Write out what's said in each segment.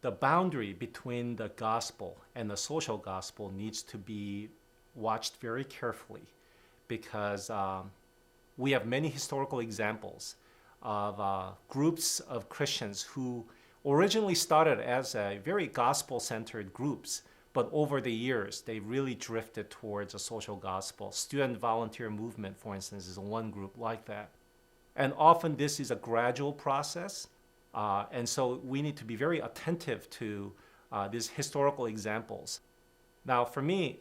the boundary between the gospel and the social gospel needs to be watched very carefully because we have many historical examples of groups of Christians who originally started as a very gospel-centered groups, but over the years, they really drifted towards a social gospel. Student volunteer movement, for instance, is one group like that. And often this is a gradual process. And so we need to be very attentive to these historical examples. Now, for me,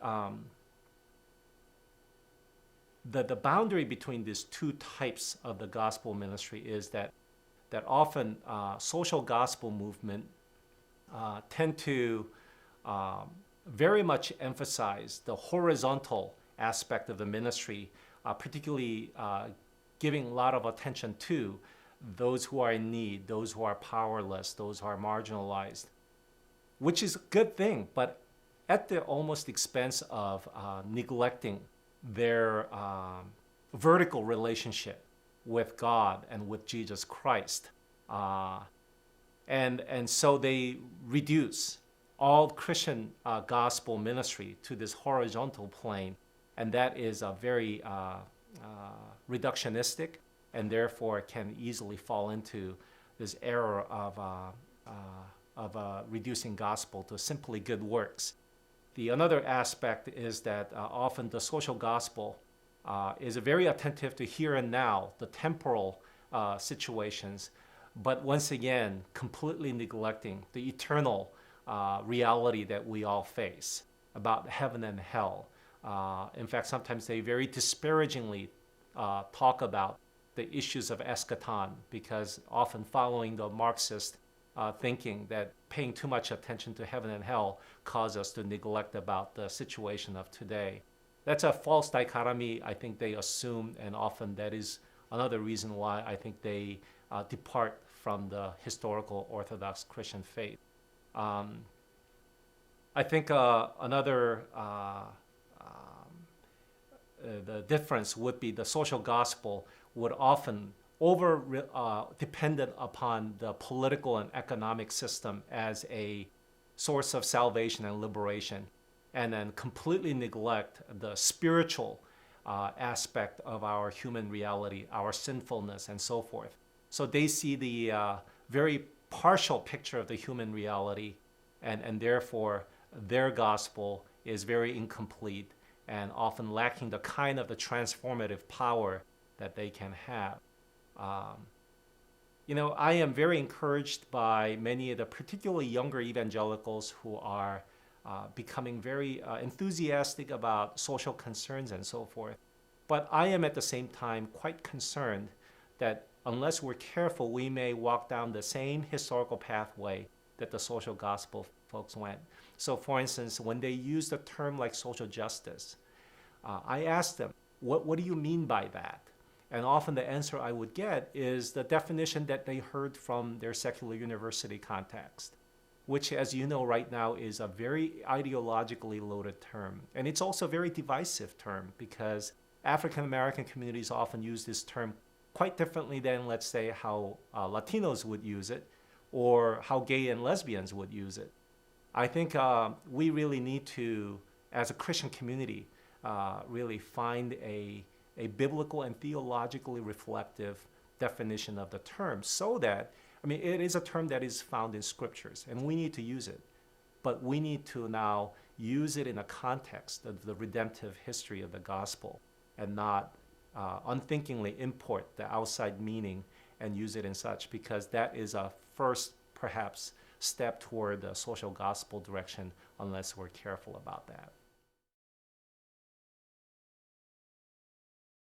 the boundary between these two types of the gospel ministry is that often social gospel movement tend to very much emphasize the horizontal aspect of the ministry, particularly giving a lot of attention to those who are in need, those who are powerless, those who are marginalized, which is a good thing, but at the almost expense of neglecting their vertical relationship with God and with Jesus Christ. And so they reduce all Christian gospel ministry to this horizontal plane, and that is a very reductionistic, and therefore can easily fall into this error of reducing gospel to simply good works. The another aspect is that often the social gospel is very attentive to here and now, the temporal situations, but once again, completely neglecting the eternal reality that we all face about heaven and hell. In fact, sometimes they very disparagingly talk about the issues of eschaton, because often following the Marxist thinking that paying too much attention to heaven and hell cause us to neglect about the situation of today. That's a false dichotomy I think they assume, and often that is another reason why I think they depart from the historical Orthodox Christian faith. I think another the difference would be the social gospel would often dependent upon the political and economic system as a source of salvation and liberation, and then completely neglect the spiritual aspect of our human reality, our sinfulness, and so forth. So they see the very partial picture of the human reality, and therefore their gospel is very incomplete and often lacking the kind of the transformative power that they can have. I am very encouraged by many of the particularly younger evangelicals who are becoming very enthusiastic about social concerns and so forth. But I am at the same time quite concerned that unless we're careful, we may walk down the same historical pathway that the social gospel folks went. So for instance, when they use a term like social justice, I asked them, what do you mean by that? And often the answer I would get is the definition that they heard from their secular university context, which, as you know right now, is a very ideologically loaded term. And it's also a very divisive term because African American communities often use this term quite differently than, let's say, how Latinos would use it or how gay and lesbians would use it. I think we really need to, as a Christian community, really find a biblical and theologically reflective definition of the term so that, it is a term that is found in scriptures and we need to use it, but we need to now use it in a context of the redemptive history of the gospel and not unthinkingly import the outside meaning and use it in such, because that is a first, perhaps, step toward the social gospel direction unless we're careful about that.